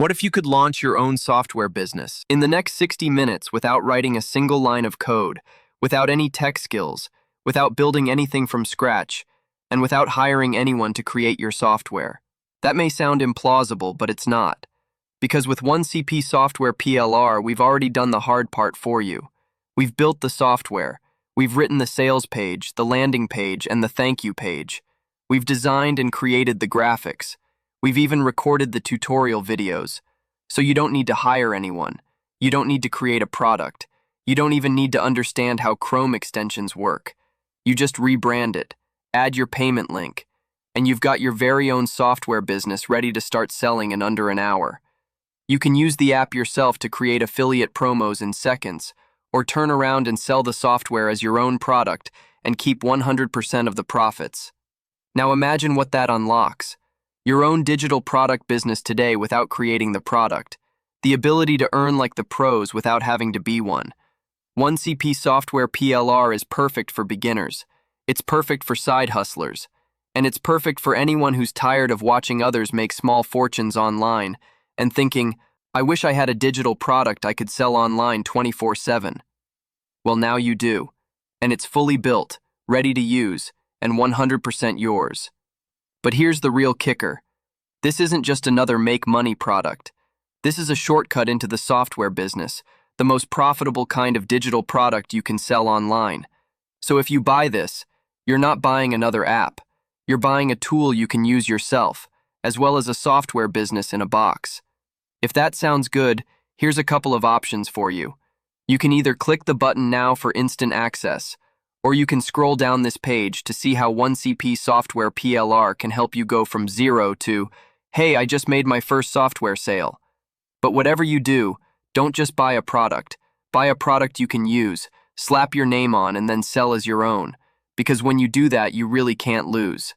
What if you could launch your own software business in the next 60 minutes without writing a single line of code, without any tech skills, without building anything from scratch, and without hiring anyone to create your software? That may sound implausible, but it's not. Because with 1CP Software PLR, we've already done the hard part for you. We've built the software. We've written the sales page, the landing page, and the thank you page. We've designed and created the graphics. We've even recorded the tutorial videos. So you don't need to hire anyone. You don't need to create a product. You don't even need to understand how Chrome extensions work. You just rebrand it, add your payment link, and you've got your very own software business ready to start selling in under an hour. You can use the app yourself to create affiliate promos in seconds, or turn around and sell the software as your own product and keep 100% of the profits. Now imagine what that unlocks. Your own digital product business today without creating the product. The ability to earn like the pros without having to be one. 1CP Software PLR is perfect for beginners. It's perfect for side hustlers. And it's perfect for anyone who's tired of watching others make small fortunes online and thinking, I wish I had a digital product I could sell online 24/7. Well, now you do. And it's fully built, ready to use, and 100% yours. But here's the real kicker. This isn't just another make-money product. This is a shortcut into the software business, the most profitable kind of digital product you can sell online. So if you buy this, you're not buying another app. You're buying a tool you can use yourself, as well as a software business in a box. If that sounds good, here's a couple of options for you. You can either click the button now for instant access, or you can scroll down this page to see how 1CP Software PLR can help you go from zero to, hey, I just made my first software sale. But whatever you do, don't just buy a product. Buy a product you can use, slap your name on, and then sell as your own. Because when you do that, you really can't lose.